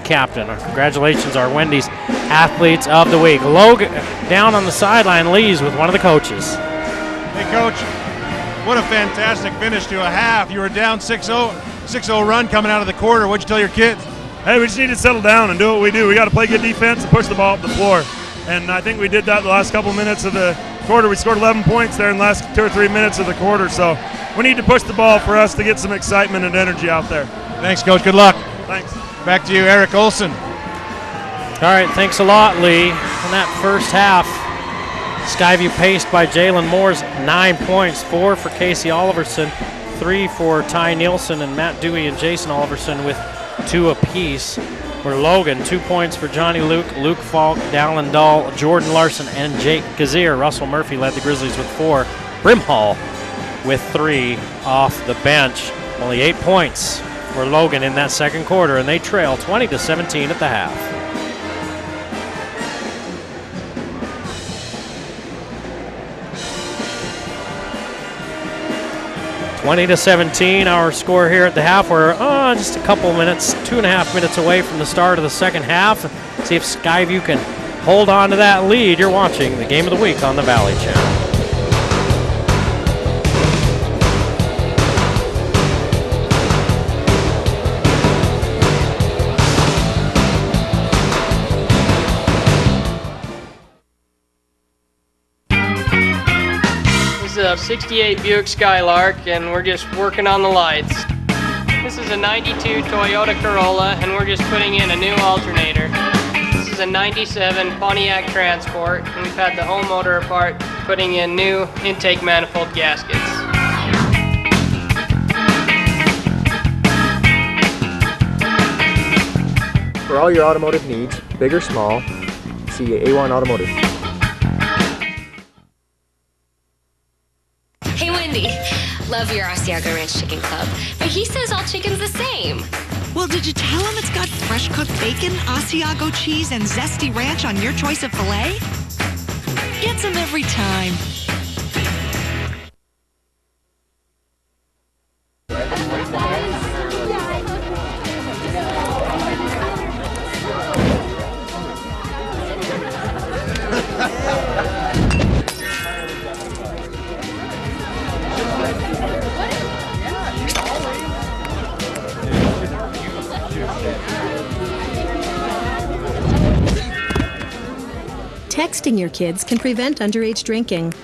captain. Congratulations, our Wendy's Athletes of the Week. Logan down on the sideline leaves with one of the coaches. Hey, Coach, what a fantastic finish to a half. You were down 6-0 run coming out of the quarter. What'd you tell your kids? Hey, we just need to settle down and do what we do. We got to play good defense and push the ball up the floor. And I think we did that the last couple minutes of the quarter. We scored 11 points there in the last 2 or 3 minutes of the quarter. So we need to push the ball for us to get some excitement and energy out there. Thanks, Coach. Good luck. Thanks. Back to you, Eric Olson. All right, thanks a lot, Lee. In that first half, Skyview paced by Jalen Moore's 9 points, 4 for Casey Oliverson, 3 for Ty Nielsen, and Matt Dewey and Jason Oliverson with 2 apiece. For Logan, 2 points for Johnny Luke, Luke Falk, Dallin Dahl, Jordan Larson, and Jake Gazier. Russell Murphy led the Grizzlies with 4. Brimhall with 3 off the bench. Only 8 points for Logan in that second quarter, and they trail 20-17 at the half. (20-17) our score here at the half. We're just a couple minutes, 2.5 minutes away from the start of the second half. See if Skyview can hold on to that lead. You're watching the Game of the Week on the Valley Channel. This is a 68 Buick Skylark, and we're just working on the lights. This is a 92 Toyota Corolla, and we're just putting in a new alternator. This is a 97 Pontiac Transport, and we've had the whole motor apart, putting in new intake manifold gaskets. For all your automotive needs, big or small, see A1 Automotive. Hey Wendy, love your Asiago Ranch Chicken Club, but he says all chicken's the same. Well, did you tell him it's got fresh cooked bacon, Asiago cheese, and zesty ranch on your choice of filet? Gets him every time. Texting your kids can prevent underage drinking.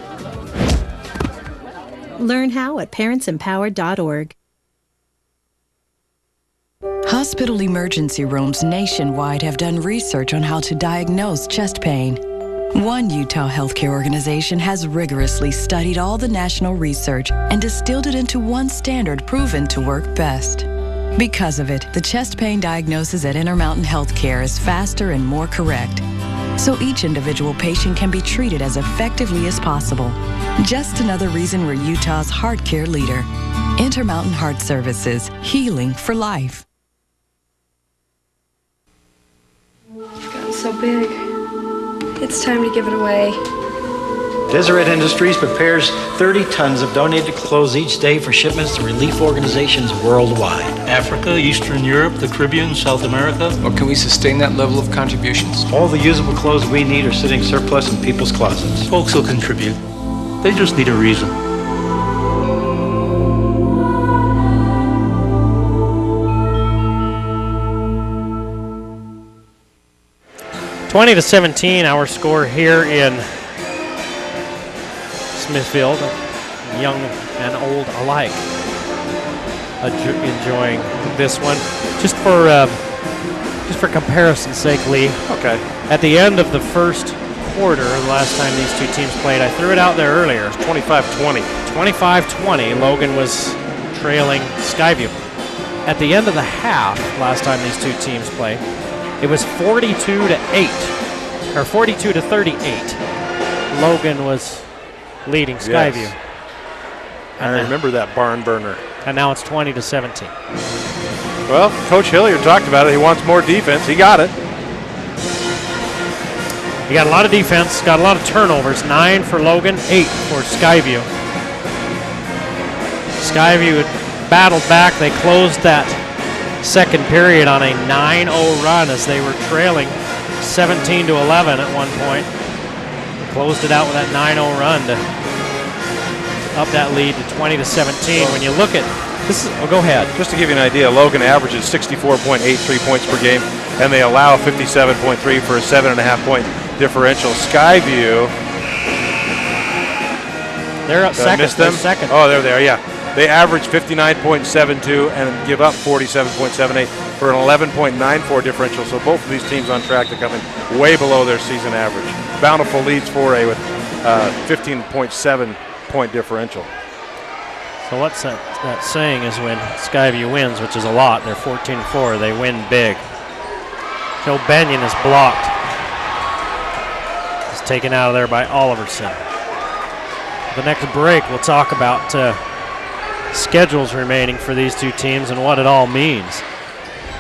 Learn how at parentsempowered.org. Hospital emergency rooms nationwide have done research on how to diagnose chest pain. One Utah healthcare organization has rigorously studied all the national research and distilled it into one standard proven to work best. Because of it, the chest pain diagnosis at Intermountain Healthcare is faster and more correct, so each individual patient can be treated as effectively as possible. Just another reason we're Utah's heart care leader. Intermountain Heart Services, healing for life. It's gotten so big. It's time to give it away. Deseret Industries prepares 30 tons of donated clothes each day for shipments to relief organizations worldwide. Africa, Eastern Europe, the Caribbean, South America. Or can we sustain that level of contributions? All the usable clothes we need are sitting surplus in people's closets. Folks will contribute. They just need a reason. (20-17) our score here in Smithfield, young and old alike, enjoying this one. Just for comparison's sake, Lee. Okay. At the end of the first quarter, the last time these two teams played, I threw it out there earlier. It's 25-20. 25-20. Logan was trailing Skyview. At the end of the half, last time these two teams played, it was 42-8 or 42-38. Logan was leading Skyview. Yes. I remember that barn burner. And now it's 20-17. Well, Coach Hilliard talked about it. He wants more defense. He got it. He got a lot of defense, got a lot of turnovers. 9 for Logan, 8 for Skyview. Skyview battled back. They closed that second period on a 9-0 run as they were trailing 17-11 at one point. Closed it out with that 9-0 run to up that lead to 20-17. When you look at this, go ahead. Just to give you an idea, Logan averages 64.83 points per game, and they allow 57.3 for a 7.5-point differential. Skyview. They're up second. Them? Second. Oh, they're there. Yeah, they average 59.72 and give up 47.78 for an 11.94 differential. So both of these teams on track to come in way below their season average. Bountiful leads 4A with 15.7 point differential. So what's that saying is when Skyview wins, which is a lot, they're 14-4, they win big. Joe Benyon is blocked. He's taken out of there by Oliverson. The next break, we'll talk about schedules remaining for these two teams and what it all means.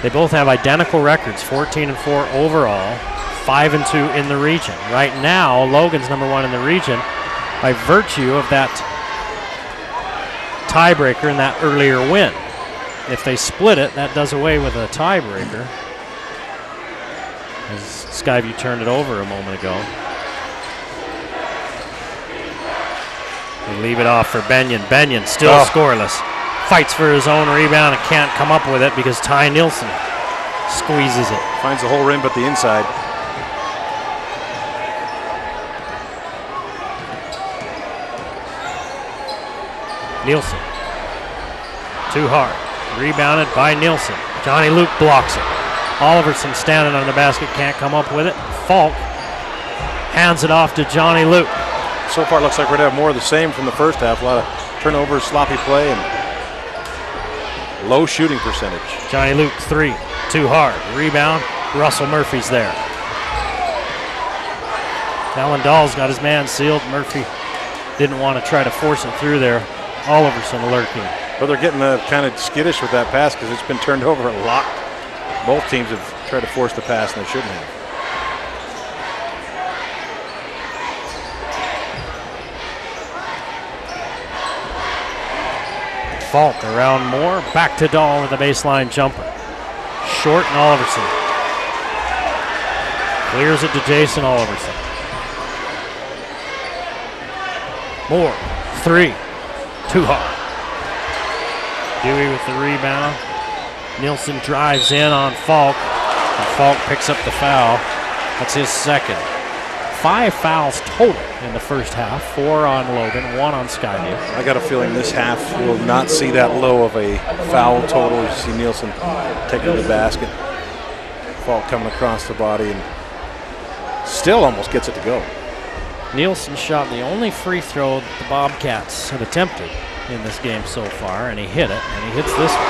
They both have identical records, 14-4 overall, 5-2 in the region. Right now, Logan's #1 in the region by virtue of that tiebreaker and that earlier win. If they split it, that does away with a tiebreaker. As Skyview turned it over a moment ago. They leave it off for Benyon. Benyon still scoreless. Fights for his own rebound and can't come up with it because Ty Nielsen squeezes it. Finds the whole rim but the inside. Nielsen. Too hard. Rebounded by Nielsen. Johnny Luke blocks it. Oliverson standing on the basket, can't come up with it. Falk hands it off to Johnny Luke. So far it looks like we're going to have more of the same from the first half. A lot of turnovers, sloppy play, and low shooting percentage. Johnny Luke 3. Too hard. Rebound. Russell Murphy's there. Alan Dahl's got his man sealed. Murphy didn't want to try to force it through there. Oliverson lurking. But they're getting kind of skittish with that pass because it's been turned over a lot. Both teams have tried to force the pass and they shouldn't have. Falk around Moore. Back to Dahl with a baseline jumper. Short and Oliverson. Clears it to Jason Oliverson. Moore. 3. Too hard. Dewey with the rebound. Nielsen drives in on Falk. And Falk picks up the foul. That's his second. 5 fouls total in the first half. 4 on Logan, 1 on Skyview. I got a feeling this half will not see that low of a foul total. You see Nielsen taking the basket. Falk coming across the body and still almost gets it to go. Nielsen shot the only free throw that the Bobcats have attempted in this game so far, and he hit it, and he hits this one.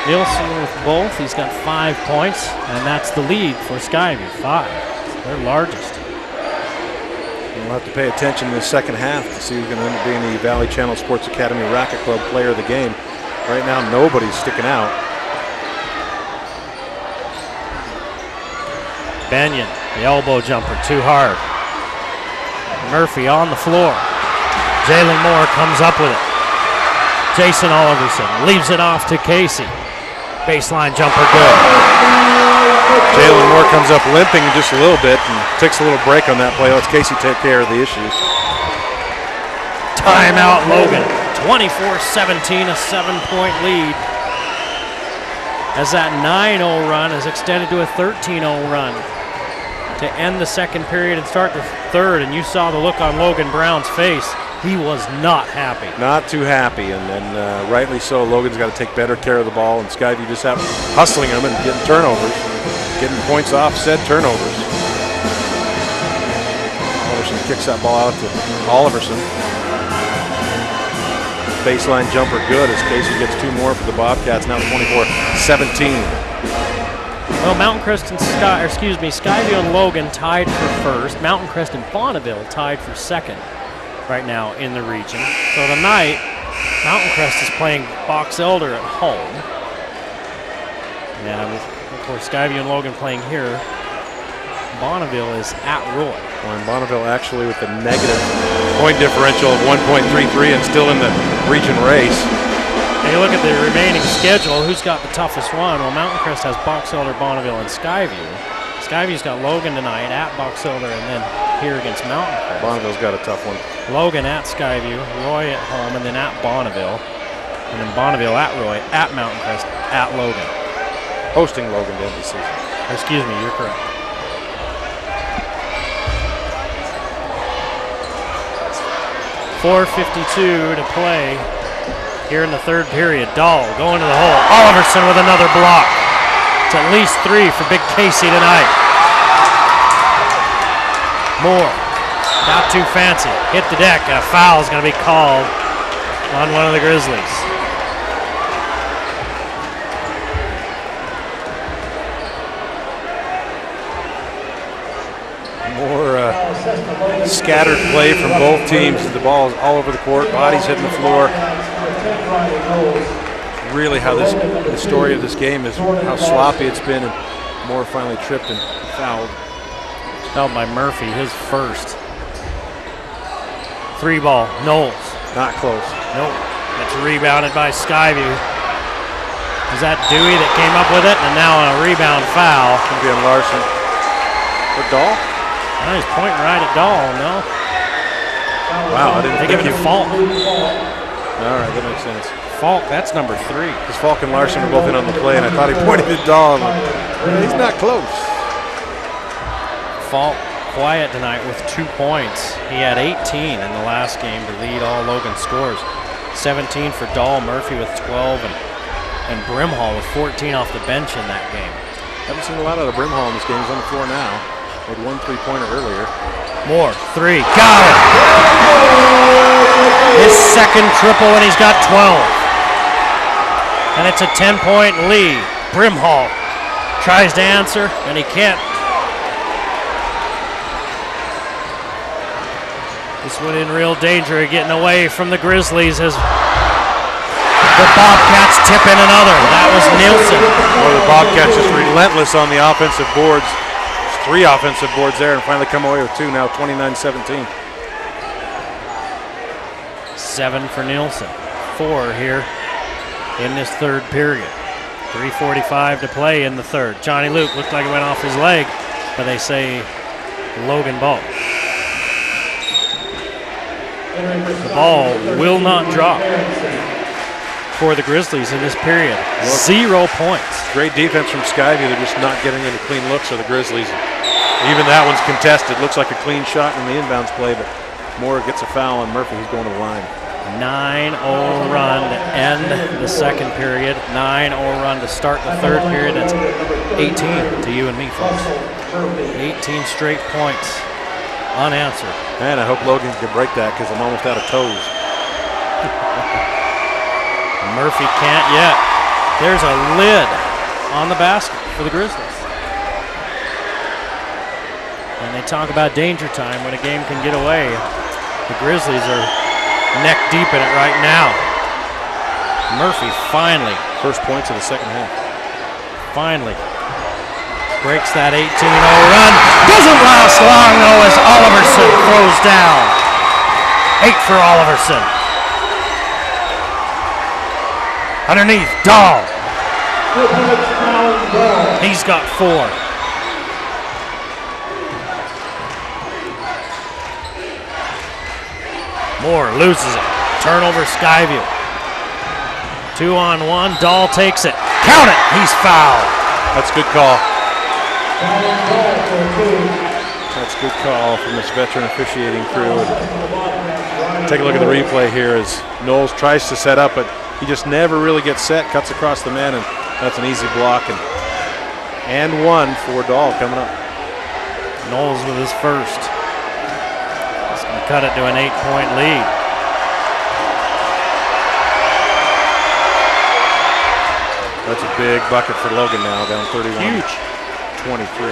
Nielsen with both, he's got 5 points, and that's the lead for Skyview, 5. It's their largest. We'll have to pay attention in the second half to see who's going to end up being the Valley Channel Sports Academy Racket Club player of the game. Right now, nobody's sticking out. Benyon, the elbow jumper, too hard. Murphy on the floor. Jalen Moore comes up with it. Jason Oliverson leaves it off to Casey. Baseline jumper good. Jalen Moore comes up limping just a little bit and takes a little break on that play. Lets Casey take care of the issues. Timeout Logan. 24-17, a 7-point lead. As that 9-0 run is extended to a 13-0 run to end the second period and start the third. And you saw the look on Logan Brown's face. He was not happy. Not too happy, and rightly so. Logan's got to take better care of the ball, and Skyview just have hustling him and getting turnovers, getting points off said turnovers. Oliverson kicks that ball out to Oliverson. Baseline jumper good as Casey gets 2 more for the Bobcats. Now 24-17. Well, Mountain Crest and Skyview and Logan tied for first. Mountain Crest and Bonneville tied for second right now in the region. So tonight, Mountain Crest is playing Box Elder at home. And of course, Skyview and Logan playing here Bonneville is at Roy. Well, and Bonneville actually with a negative point differential of 1.33 and still in the region race. Hey, look at the remaining schedule. Who's got the toughest one? Well, Mountain Crest has Box Elder, Bonneville, and Skyview. Skyview's got Logan tonight at Box Elder and then here against Mountain Crest. Bonneville's got a tough one. Logan at Skyview, Roy at home, and then at Bonneville. And then Bonneville at Roy, at Mountain Crest, at Logan. Hosting Logan to end the season. Excuse me, you're correct. .452 to play here in the third period. Dahl going to the hole. Oliverson with another block. It's at least 3 for Big Casey tonight. Moore, not too fancy. Hit the deck, and a foul is going to be called on one of the Grizzlies. More scattered play from both teams. The ball is all over the court. Bodies hitting the floor. Really how the story of this game is how sloppy it's been, and Moore finally tripped and fouled. Held by Murphy, his first. 3 ball, Knowles. Not close. Nope. It's rebounded by Skyview. Is that Dewey that came up with it? And now on a rebound foul. Going to be on Larson. Or Dahl? Oh, he's pointing right at Dahl, no? Wow, I didn't think give it to Falk. All right, that makes sense. Falk, that's number 3. Because Falk and Larson were both in on the play, and I thought he pointed at Dahl. He's not close. Falk quiet tonight with 2 points. He had 18 in the last game to lead all Logan scores. 17 for Dahl, Murphy with 12, and Brimhall with 14 off the bench in that game. Haven't seen a lot out of Brimhall in this game. He's on the floor now. Had 1 3-pointer earlier. Moore, 3, got it! His second triple, and he's got 12. And it's a 10-point lead. Brimhall tries to answer, and he can't. This one in real danger of getting away from the Grizzlies as the Bobcats tip in another. That was Nielsen. Well, the Bobcats just relentless on the offensive boards. 3 offensive boards there and finally come away with 2 now, 29-17. 7 for Nielsen. 4 here in this third period. 3:45 to play in the third. Johnny Luke looked like it went off his leg, but they say Logan ball. The ball will not drop for the Grizzlies in this period. 0 points. Great defense from Skyview. They're just not getting any clean looks for the Grizzlies. Even that one's contested. Looks like a clean shot in the inbounds play, but Moore gets a foul on Murphy. He's going to the line. 9-0 run to end the second period. 9-0 run to start the third period. That's 18 to you and me, folks. 18 straight points unanswered. Man, I hope Logan can break that because I'm almost out of toes. Murphy can't yet. There's a lid on the basket for the Grizzlies. And they talk about danger time when a game can get away. The Grizzlies are neck deep in it right now. Murphy finally. First points of the second half. Finally breaks that 18-0 run. Doesn't last long though as Oliverson throws down. 8 for Oliverson. Underneath, Dahl. He's got 4. Moore loses it. Turnover, Skyview. 2-on-1. Dahl takes it. Count it. He's fouled. That's a good call. That's a good call from this veteran officiating crew. And take a look at the replay here as Knowles tries to set up, but he just never really gets set. Cuts across the man, and that's an easy block. And 1 for Dahl coming up. Knowles with his first. He's going to cut it to an 8-point lead. That's a big bucket for Logan now, down 31. Huge. 23.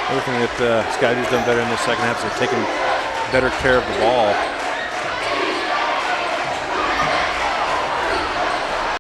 Everything that Skyview's done better in the second half is they're taking better care of the ball.